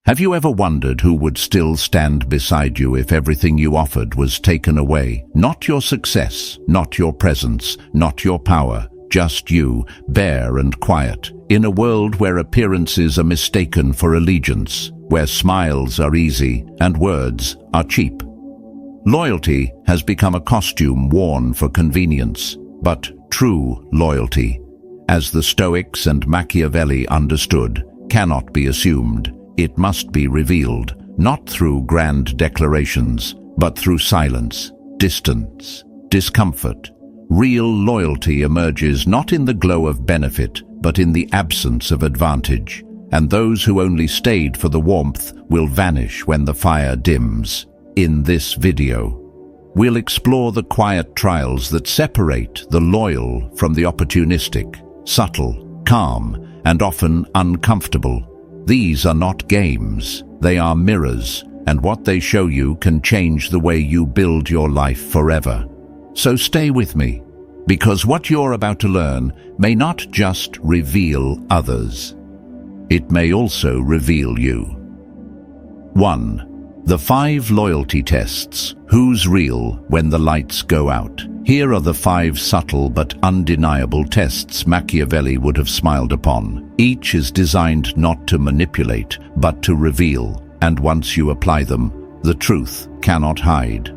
Have you ever wondered who would still stand beside you if everything you offered was taken away? Not your success, not your presence, not your power, just you, bare and quiet, in a world where appearances are mistaken for allegiance, where smiles are easy and words are cheap. Loyalty has become a costume worn for convenience, but true loyalty, as the Stoics and Machiavelli understood, cannot be assumed. It must be revealed, not through grand declarations, but through silence, distance, discomfort. Real loyalty emerges not in the glow of benefit, but in the absence of advantage, and those who only stayed for the warmth will vanish when the fire dims. In this video, we'll explore the quiet trials that separate the loyal from the opportunistic, subtle, calm, and often uncomfortable. These are not games, they are mirrors, and what they show you can change the way you build your life forever. So stay with me, because what you're about to learn may not just reveal others. It may also reveal you. 1. The 5 loyalty tests. Who's real when the lights go out? Here are the 5 subtle but undeniable tests Machiavelli would have smiled upon. Each is designed not to manipulate, but to reveal, and once you apply them, the truth cannot hide.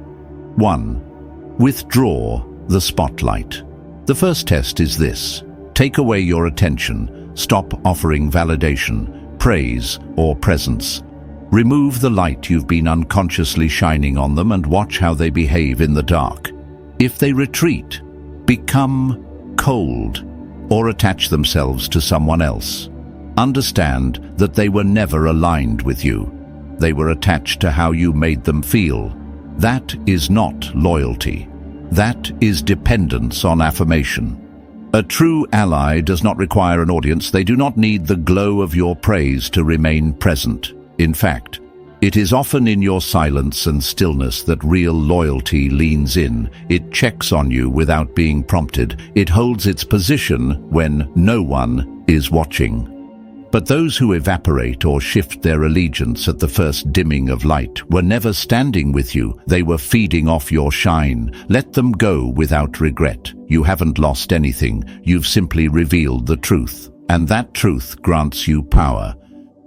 1. Withdraw the spotlight. The first test is this. Take away your attention. Stop offering validation, praise, or presence. Remove the light you've been unconsciously shining on them and watch how they behave in the dark. If they retreat, become cold, or attach themselves to someone else, understand that they were never aligned with you. They were attached to how you made them feel. That is not loyalty. That is dependence on affirmation. A true ally does not require an audience. They do not need the glow of your praise to remain present. In fact, it is often in your silence and stillness that real loyalty leans in. It checks on you without being prompted. It holds its position when no one is watching. But those who evaporate or shift their allegiance at the first dimming of light were never standing with you. They were feeding off your shine. Let them go without regret. You haven't lost anything. You've simply revealed the truth. And that truth grants you power.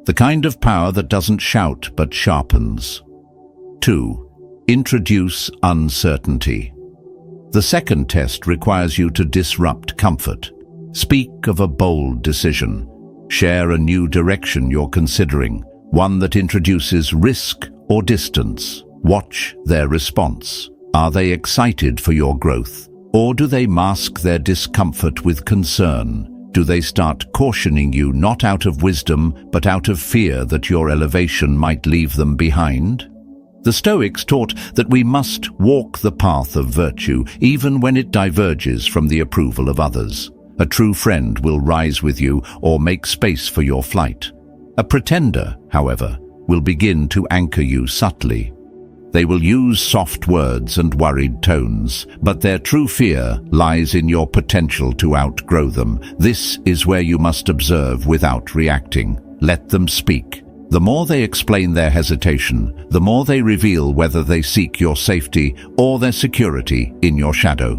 The kind of power that doesn't shout but sharpens. 2. Introduce uncertainty. The second test requires you to disrupt comfort. Speak of a bold decision. Share a new direction you're considering, one that introduces risk or distance. Watch their response. Are they excited for your growth? Or do they mask their discomfort with concern? Do they start cautioning you not out of wisdom, but out of fear that your elevation might leave them behind? The Stoics taught that we must walk the path of virtue, even when it diverges from the approval of others. A true friend will rise with you or make space for your flight. A pretender, however, will begin to anchor you subtly. They will use soft words and worried tones, but their true fear lies in your potential to outgrow them. This is where you must observe without reacting. Let them speak. The more they explain their hesitation, the more they reveal whether they seek your safety or their security in your shadow.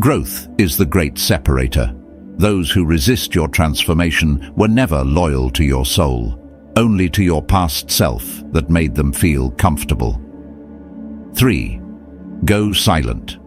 Growth is the great separator. Those who resist your transformation were never loyal to your soul, only to your past self that made them feel comfortable. 3. Go silent.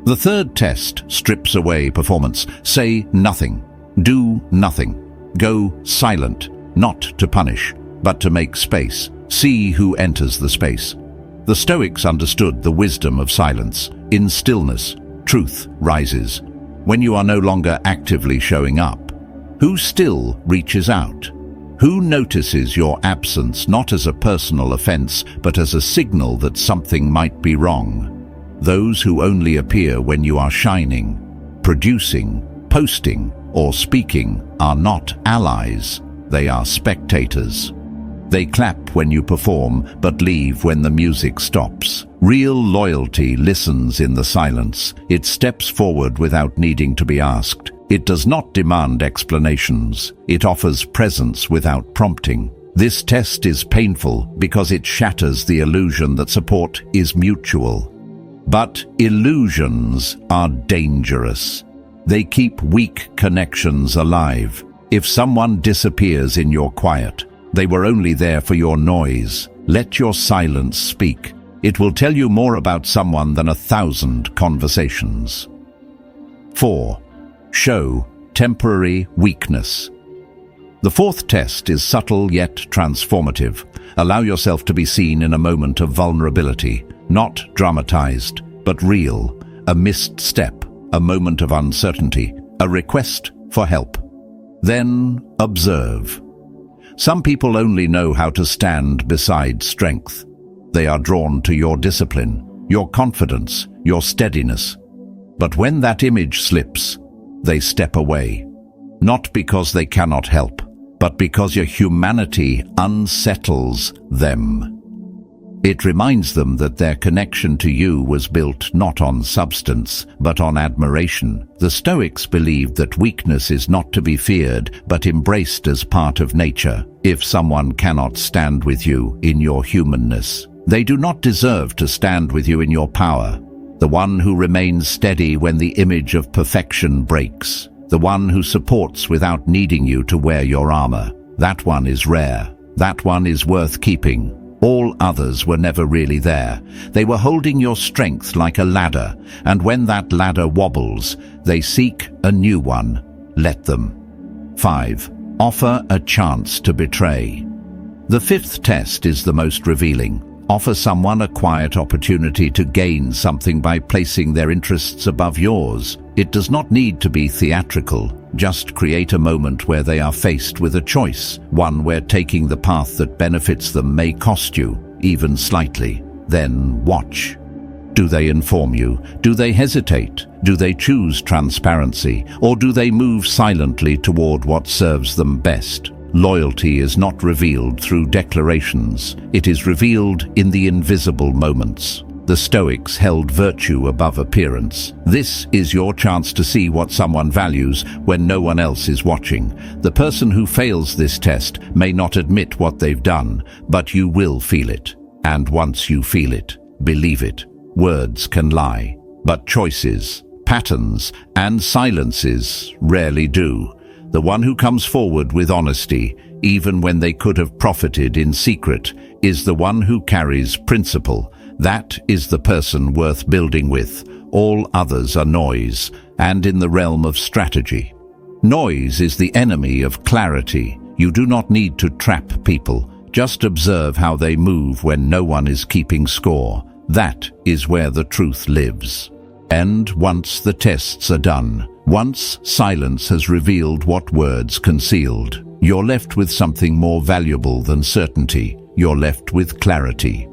The third test strips away performance. Say nothing. Do nothing. Go silent, not to punish, but to make space. See who enters the space. The Stoics understood the wisdom of silence. In stillness, truth rises. When you are no longer actively showing up, who still reaches out? Who notices your absence not as a personal offense, but as a signal that something might be wrong? Those who only appear when you are shining, producing, posting, or speaking are not allies. They are spectators. They clap when you perform, but leave when the music stops. Real loyalty listens in the silence. It steps forward without needing to be asked. It does not demand explanations. It offers presence without prompting. This test is painful because it shatters the illusion that support is mutual. But illusions are dangerous. They keep weak connections alive. If someone disappears in your quiet, they were only there for your noise. Let your silence speak. It will tell you more about someone than 1,000 conversations. 4. Show temporary weakness. The fourth test is subtle yet transformative. Allow yourself to be seen in a moment of vulnerability, not dramatized, but real, a missed step, a moment of uncertainty, a request for help. Then observe. Some people only know how to stand beside strength. They are drawn to your discipline, your confidence, your steadiness. But when that image slips, they step away. Not because they cannot help, but because your humanity unsettles them. It reminds them that their connection to you was built not on substance, but on admiration. The Stoics believed that weakness is not to be feared, but embraced as part of nature. If someone cannot stand with you in your humanness, they do not deserve to stand with you in your power. The one who remains steady when the image of perfection breaks. The one who supports without needing you to wear your armor. That one is rare. That one is worth keeping. All others were never really there. They were holding your strength like a ladder, and when that ladder wobbles, they seek a new one. Let them. 5. Offer a chance to betray. The fifth test is the most revealing. Offer someone a quiet opportunity to gain something by placing their interests above yours. It does not need to be theatrical. Just create a moment where they are faced with a choice, one where taking the path that benefits them may cost you, even slightly. Then watch. Do they inform you? Do they hesitate? Do they choose transparency? Or do they move silently toward what serves them best? Loyalty is not revealed through declarations. It is revealed in the invisible moments. The Stoics held virtue above appearance. This is your chance to see what someone values when no one else is watching. The person who fails this test may not admit what they've done, but you will feel it. And once you feel it, believe it. Words can lie, but choices, patterns, and silences rarely do. The one who comes forward with honesty, even when they could have profited in secret, is the one who carries principle. That is the person worth building with. All others are noise, and in the realm of strategy. Noise is the enemy of clarity. You do not need to trap people. Just observe how they move when no one is keeping score. That is where the truth lives. And once the tests are done, once silence has revealed what words concealed, you're left with something more valuable than certainty. You're left with clarity.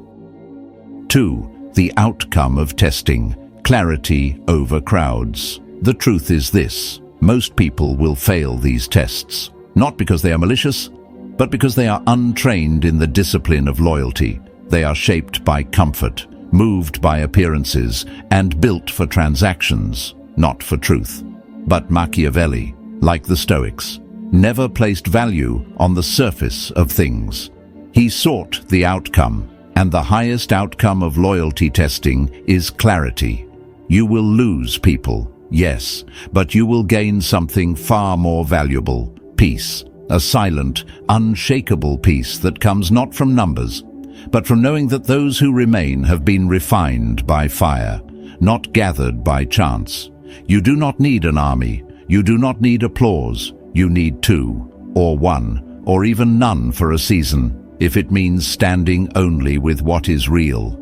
2. The outcome of testing. Clarity over crowds. The truth is this: most people will fail these tests, not because they are malicious, but because they are untrained in the discipline of loyalty. They are shaped by comfort, moved by appearances, and built for transactions, not for truth. But Machiavelli, like the Stoics, never placed value on the surface of things. He sought the outcome, and the highest outcome of loyalty testing is clarity. You will lose people, yes, but you will gain something far more valuable: peace. A silent, unshakable peace that comes not from numbers, but from knowing that those who remain have been refined by fire, not gathered by chance. You do not need an army. You do not need applause. You need 2, or 1, or even none for a season, if it means standing only with what is real.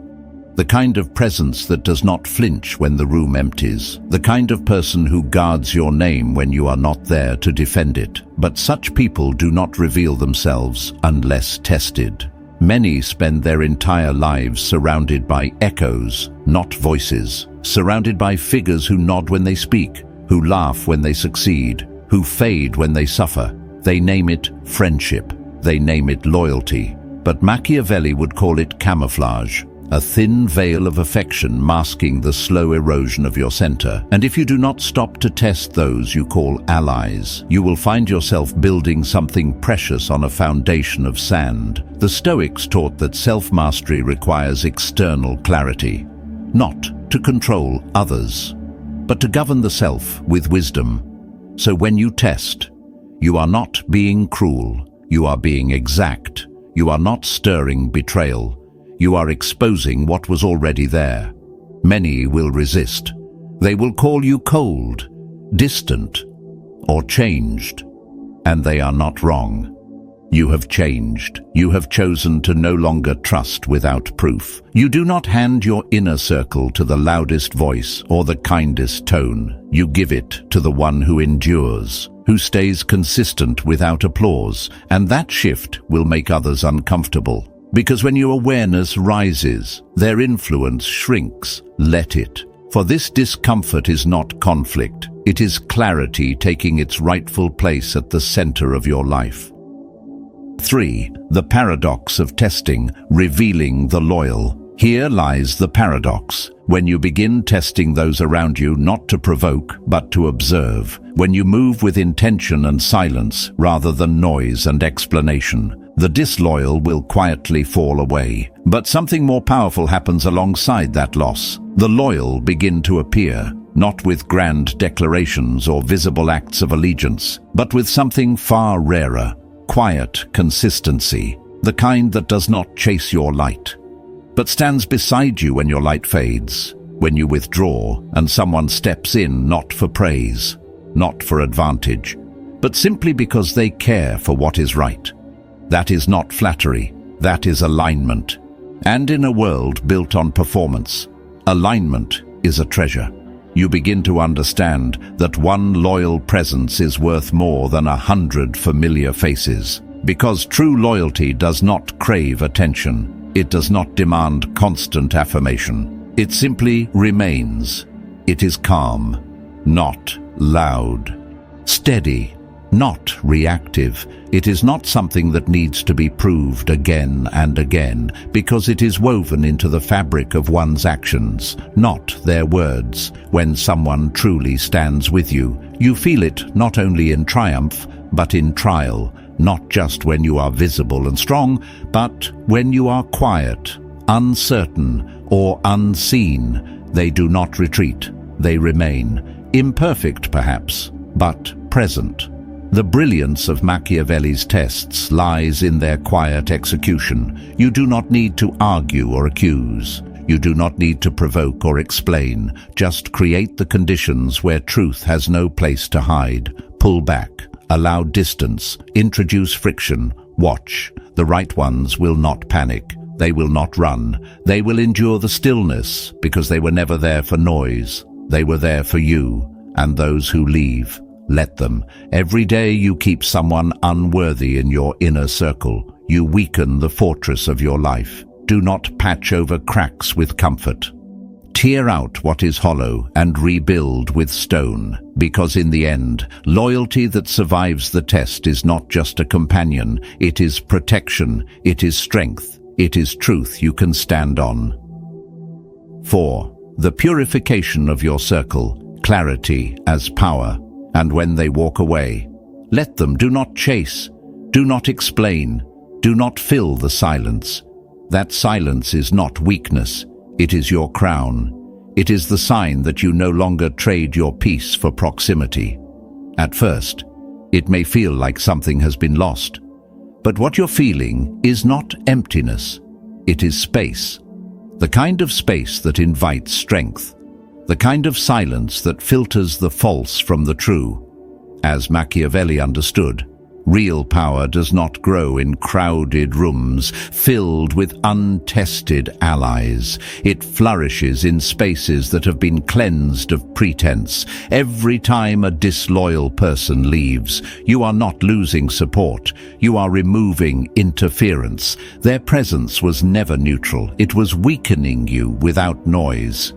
The kind of presence that does not flinch when the room empties. The kind of person who guards your name when you are not there to defend it. But such people do not reveal themselves unless tested. Many spend their entire lives surrounded by echoes, not voices. Surrounded by figures who nod when they speak, who laugh when they succeed, who fade when they suffer. They name it friendship. They name it loyalty. But Machiavelli would call it camouflage. a thin veil of affection masking the slow erosion of your center. And if you do not stop to test those you call allies, you will find yourself building something precious on a foundation of sand. The Stoics taught that self-mastery requires external clarity, not to control others, but to govern the self with wisdom. So when you test, you are not being cruel, you are being exact. You are not stirring betrayal. You are exposing what was already there. Many will resist. They will call you cold, distant, or changed. And they are not wrong. You have changed. You have chosen to no longer trust without proof. You do not hand your inner circle to the loudest voice or the kindest tone. You give it to the one who endures, who stays consistent without applause, and that shift will make others uncomfortable. Because when your awareness rises, their influence shrinks. Let it. For this discomfort is not conflict. It is clarity taking its rightful place at the center of your life. 3. The paradox of testing, revealing the loyal. Here lies the paradox. When you begin testing those around you not to provoke, but to observe, when you move with intention and silence rather than noise and explanation, the disloyal will quietly fall away. But something more powerful happens alongside that loss. The loyal begin to appear, not with grand declarations or visible acts of allegiance, but with something far rarer, quiet consistency, the kind that does not chase your light, but stands beside you when your light fades, when you withdraw and someone steps in, not for praise, not for advantage, but simply because they care for what is right. That is not flattery, that is alignment. And in a world built on performance, alignment is a treasure. You begin to understand that one loyal presence is worth more than 100 familiar faces. Because true loyalty does not crave attention. It does not demand constant affirmation. It simply remains. It is calm, not loud. Steady, not reactive. It is not something that needs to be proved again and again, because it is woven into the fabric of one's actions, not their words. When someone truly stands with you, you feel it not only in triumph, but in trial, not just when you are visible and strong, but when you are quiet, uncertain, or unseen. They do not retreat, they remain, imperfect perhaps, but present. The brilliance of Machiavelli's tests lies in their quiet execution. You do not need to argue or accuse. You do not need to provoke or explain. Just create the conditions where truth has no place to hide. Pull back, allow distance, introduce friction. Watch. The right ones will not panic. They will not run. They will endure the stillness because they were never there for noise. They were there for you and those who leave. Let them. Every day you keep someone unworthy in your inner circle. You weaken the fortress of your life. Do not patch over cracks with comfort. Tear out what is hollow and rebuild with stone, because in the end, loyalty that survives the test is not just a companion. It is protection, it is strength, it is truth you can stand on. 4. The purification of your circle, clarity as power. And when they walk away, let them. Do not chase, do not explain, do not fill the silence. That silence is not weakness, it is your crown. It is the sign that you no longer trade your peace for proximity. At first, it may feel like something has been lost, but what you're feeling is not emptiness, it is space. The kind of space that invites strength. The kind of silence that filters the false from the true. As Machiavelli understood, real power does not grow in crowded rooms filled with untested allies. It flourishes in spaces that have been cleansed of pretense. Every time a disloyal person leaves, you are not losing support. You are removing interference. Their presence was never neutral. It was weakening you without noise.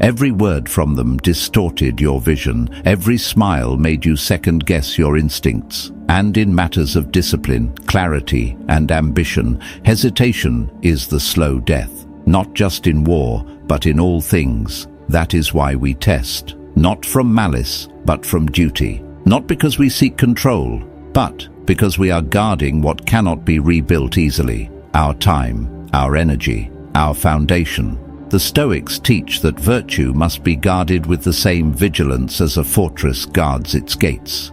Every word from them distorted your vision. Every smile made you second-guess your instincts. And in matters of discipline, clarity, and ambition, hesitation is the slow death. not just in war, but in all things. That is why we test, not from malice, but from duty. Not because we seek control, but because we are guarding what cannot be rebuilt easily: our time, our energy, our foundation. The Stoics teach that virtue must be guarded with the same vigilance as a fortress guards its gates.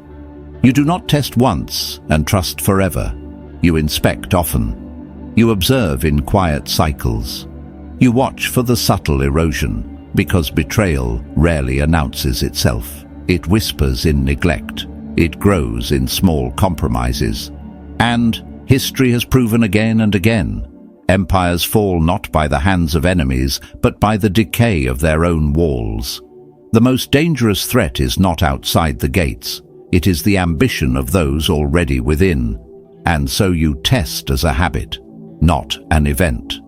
You do not test once and trust forever. You inspect often. You observe in quiet cycles. You watch for the subtle erosion, because betrayal rarely announces itself. It whispers in neglect. It grows in small compromises. And history has proven again and again, empires fall not by the hands of enemies, but by the decay of their own walls. The most dangerous threat is not outside the gates. It is the ambition of those already within. And so you test as a habit, not an event.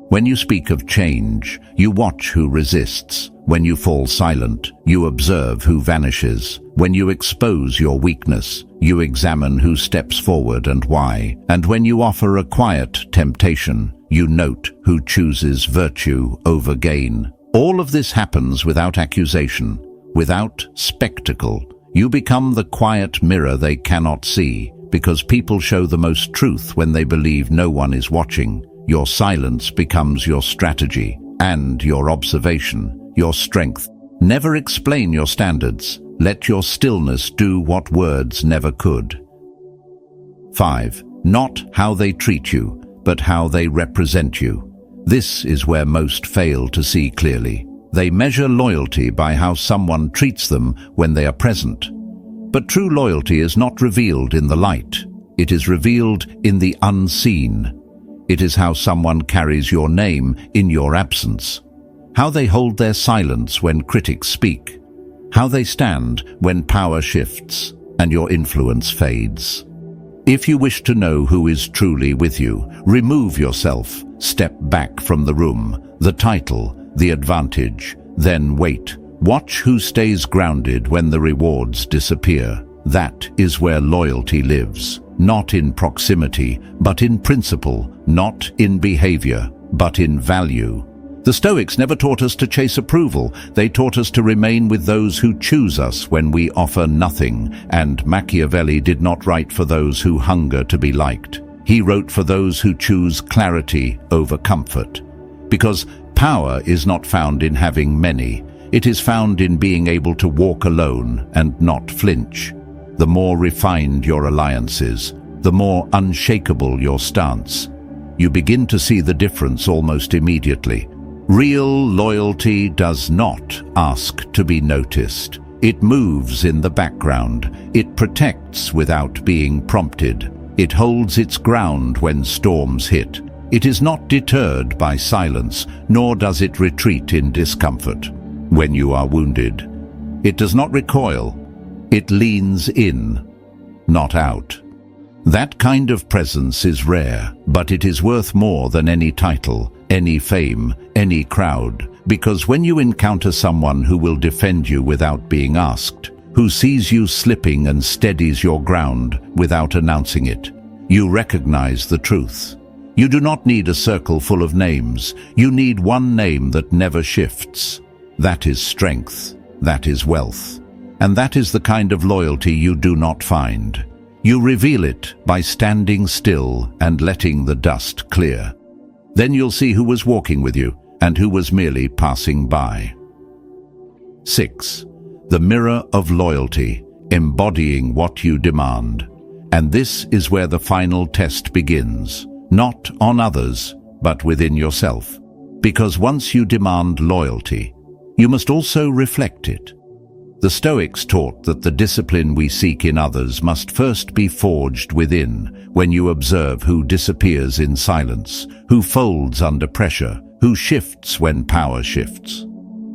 When you speak of change, you watch who resists. When you fall silent, you observe who vanishes. When you expose your weakness, you examine who steps forward and why. And when you offer a quiet temptation, you note who chooses virtue over gain. All of this happens without accusation, without spectacle. You become the quiet mirror they cannot see, because people show the most truth when they believe no one is watching. Your silence becomes your strategy, and your observation, your strength. Never explain your standards. Let your stillness do what words never could. 5. Not how they treat you, but how they represent you. This is where most fail to see clearly. They measure loyalty by how someone treats them when they are present. But true loyalty is not revealed in the light. It is revealed in the unseen. It is how someone carries your name in your absence. How they hold their silence when critics speak. How they stand when power shifts and your influence fades. If you wish to know who is truly with you, remove yourself, step back from the room, the title, the advantage, then wait. Watch who stays grounded when the rewards disappear. That is where loyalty lives, not in proximity, but in principle, not in behavior, but in value. The Stoics never taught us to chase approval. They taught us to remain with those who choose us when we offer nothing. And Machiavelli did not write for those who hunger to be liked. He wrote for those who choose clarity over comfort. Because power is not found in having many. It is found in being able to walk alone and not flinch. The more refined your alliances, the more unshakable your stance. You begin to see the difference almost immediately. Real loyalty does not ask to be noticed. It moves in the background. It protects without being prompted. It holds its ground when storms hit. It is not deterred by silence, nor does it retreat in discomfort. When you are wounded, it does not recoil. It leans in, not out. That kind of presence is rare, but it is worth more than any title, any fame, any crowd, because when you encounter someone who will defend you without being asked, who sees you slipping and steadies your ground without announcing it, you recognize the truth. You do not need a circle full of names. You need one name that never shifts. That is strength. That is wealth. And that is the kind of loyalty you do not find. You reveal it by standing still and letting the dust clear. Then you'll see who was walking with you and who was merely passing by. 6. The mirror of loyalty, embodying what you demand. And this is where the final test begins, not on others, but within yourself. Because once you demand loyalty, you must also reflect it. The Stoics taught that the discipline we seek in others must first be forged within. When you observe who disappears in silence, who folds under pressure, who shifts when power shifts,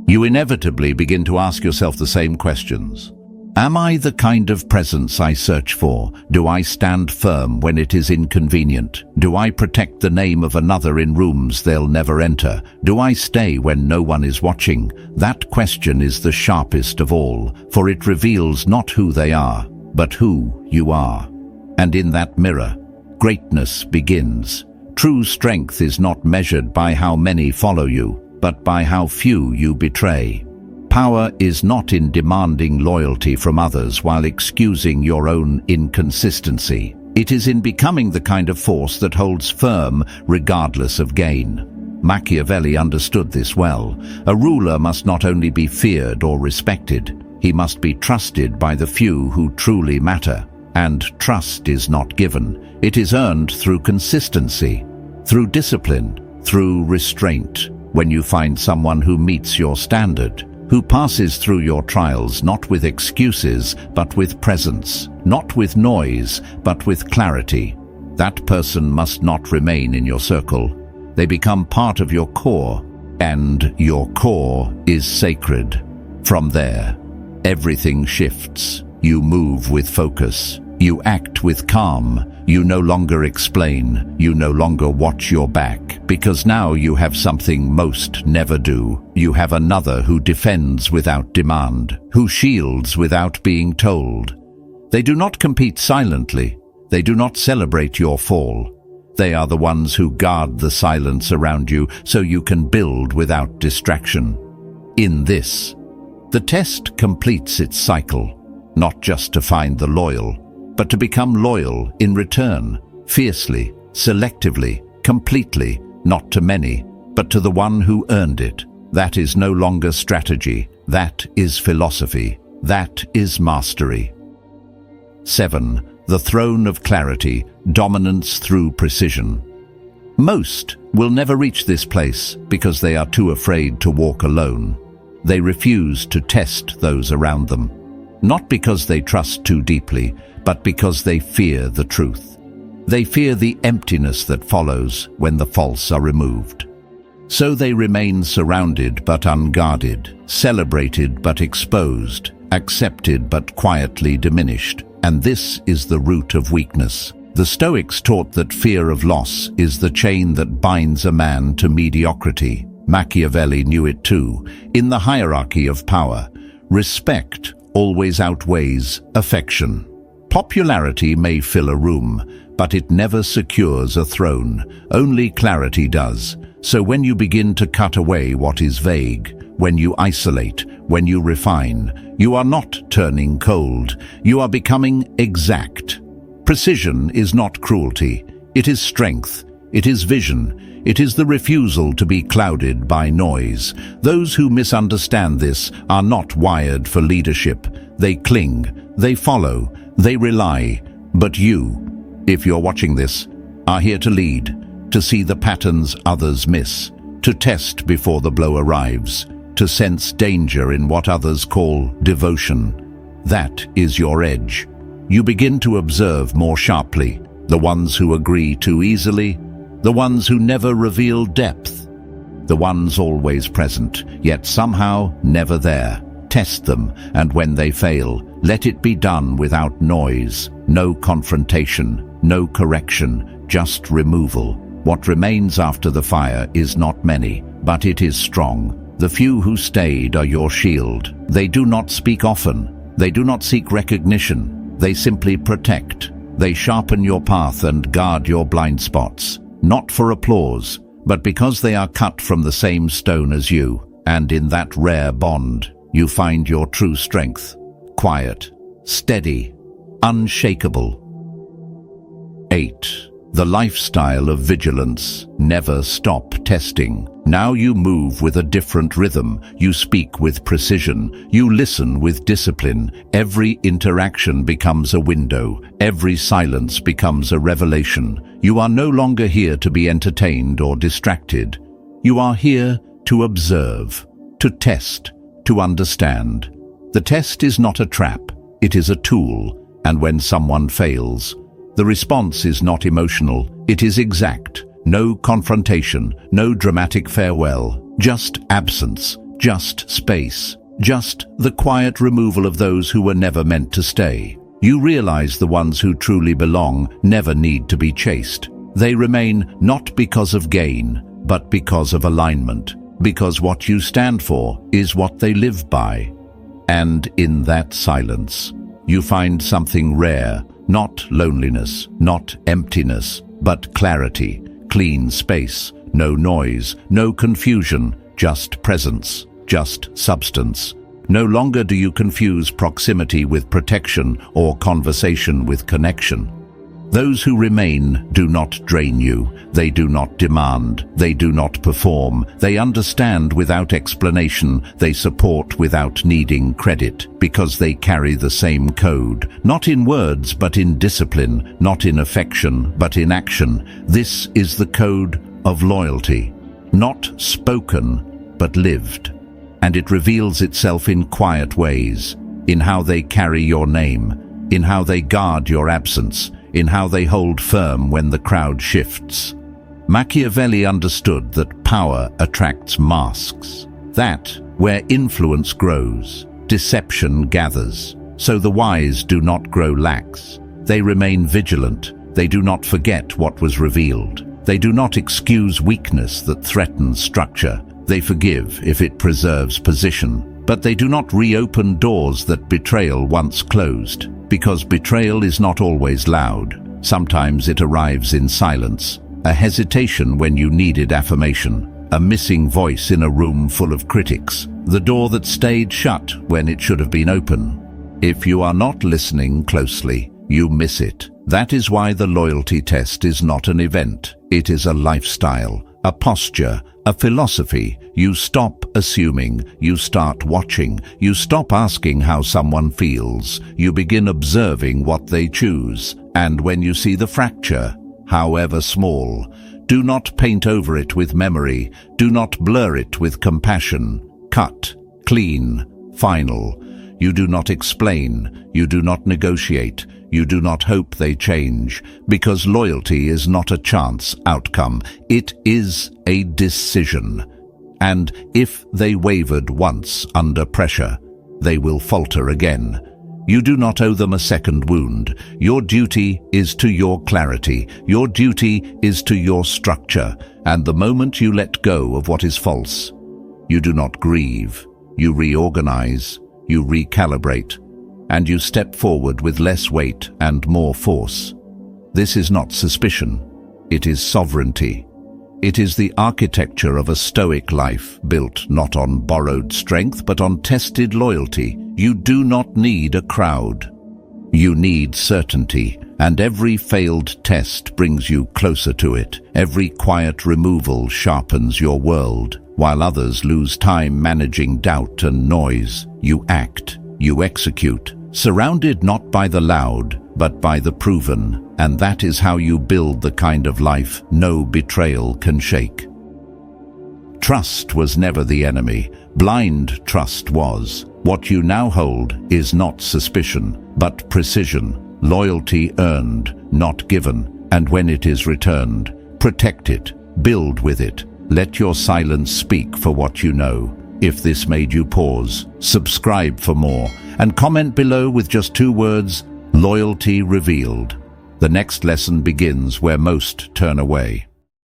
you inevitably begin to ask yourself the same questions. Am I the kind of presence I search for? Do I stand firm when it is inconvenient? Do I protect the name of another in rooms they'll never enter? Do I stay when no one is watching? That question is the sharpest of all, for it reveals not who they are, but who you are. And in that mirror, greatness begins. True strength is not measured by how many follow you, but by how few you betray. Power is not in demanding loyalty from others while excusing your own inconsistency. It is in becoming the kind of force that holds firm regardless of gain. Machiavelli understood this well. A ruler must not only be feared or respected, he must be trusted by the few who truly matter. And trust is not given. It is earned through consistency, through discipline, through restraint. When you find someone who meets your standard, who passes through your trials not with excuses but with presence, not with noise but with clarity, that person must not remain in your circle. They become part of your core, and your core is sacred. From there, everything shifts. You move with focus. You act with calm. You no longer explain. You no longer watch your back, because now you have something most never do. You have another who defends without demand, who shields without being told. They do not compete silently. They do not celebrate your fall. They are the ones who guard the silence around you so you can build without distraction. In this, the test completes its cycle, not just to find the loyal, but to become loyal in return, fiercely, selectively, completely, not to many, but to the one who earned it. That is no longer strategy. That is philosophy. That is mastery. 7. The throne of clarity, dominance through precision. Most will never reach this place because they are too afraid to walk alone. They refuse to test those around them, not because they trust too deeply, but because they fear the truth. They fear the emptiness that follows when the false are removed. So they remain surrounded but unguarded, celebrated but exposed, accepted but quietly diminished. And this is the root of weakness. The Stoics taught that fear of loss is the chain that binds a man to mediocrity. Machiavelli knew it too. In the hierarchy of power, respect always outweighs affection. Popularity may fill a room, but it never secures a throne. Only clarity does. So when you begin to cut away what is vague, when you isolate, when you refine, you are not turning cold. You are becoming exact. Precision is not cruelty. It is strength. It is vision. It is the refusal to be clouded by noise. Those who misunderstand this are not wired for leadership. They cling, they follow, they rely. But you, if you're watching this, are here to lead, to see the patterns others miss, to test before the blow arrives, to sense danger in what others call devotion. That is your edge. You begin to observe more sharply the ones who agree too easily, the ones who never reveal depth, the ones always present, yet somehow never there. Test them, and when they fail, let it be done without noise, no confrontation, no correction, just removal. What remains after the fire is not many, but it is strong. The few who stayed are your shield. They do not speak often. They do not seek recognition. They simply protect. They sharpen your path and guard your blind spots, not for applause, but because they are cut from the same stone as you, and in that rare bond, you find your true strength. Quiet, steady, unshakable. 8. The lifestyle of vigilance. Never stop testing. Now you move with a different rhythm. You speak with precision. You listen with discipline. Every interaction becomes a window. Every silence becomes a revelation. You are no longer here to be entertained or distracted. You are here to observe, to test, to understand. The test is not a trap. It is a tool. And when someone fails, the response is not emotional, it is exact. No confrontation, no dramatic farewell, just absence, just space, just the quiet removal of those who were never meant to stay. You realize the ones who truly belong never need to be chased. They remain not because of gain, but because of alignment, because what you stand for is what they live by. And in that silence, you find something rare. Not loneliness, not emptiness, but clarity. clean space, no noise, no confusion, just presence, just substance. No longer do you confuse proximity with protection or conversation with connection. Those who remain do not drain you, they do not demand, they do not perform, they understand without explanation, they support without needing credit, because they carry the same code, not in words but in discipline, not in affection but in action. This is the code of loyalty, not spoken but lived, and it reveals itself in quiet ways, in how they carry your name, in how they guard your absence, in how they hold firm when the crowd shifts. Machiavelli understood that power attracts masks, that where influence grows, deception gathers. So the wise do not grow lax. They remain vigilant. They do not forget what was revealed. They do not excuse weakness that threatens structure. They forgive if it preserves position. But they do not reopen doors that betrayal once closed. Because betrayal is not always loud. Sometimes it arrives in silence, a hesitation when you needed affirmation, a missing voice in a room full of critics, the door that stayed shut when it should have been open. If you are not listening closely, you miss it. That is why the loyalty test is not an event. It is a lifestyle, a posture, a philosophy. You stop assuming, you start watching, you stop asking how someone feels, you begin observing what they choose, and when you see the fracture, however small, do not paint over it with memory, do not blur it with compassion. Cut, clean, final. You do not explain, you do not negotiate, you do not hope they change, because loyalty is not a chance outcome, it is a decision. And if they wavered once under pressure, they will falter again. You do not owe them a second wound. Your duty is to your clarity. Your duty is to your structure. And the moment you let go of what is false, you do not grieve. You reorganize, you recalibrate, and you step forward with less weight and more force. This is not suspicion. It is sovereignty. It is the architecture of a Stoic life, built not on borrowed strength but on tested loyalty. You do not need a crowd. You need certainty, and every failed test brings you closer to it. Every quiet removal sharpens your world. While others lose time managing doubt and noise, you act, you execute, surrounded not by the loud, but by the proven, and that is how you build the kind of life no betrayal can shake. Trust was never the enemy. Blind trust was. What you now hold is not suspicion, but precision, loyalty earned, not given, and when it is returned, protect it, build with it. Let your silence speak for what you know. If this made you pause, subscribe for more, and comment below with just 2 words, loyalty revealed. The next lesson begins where most turn away.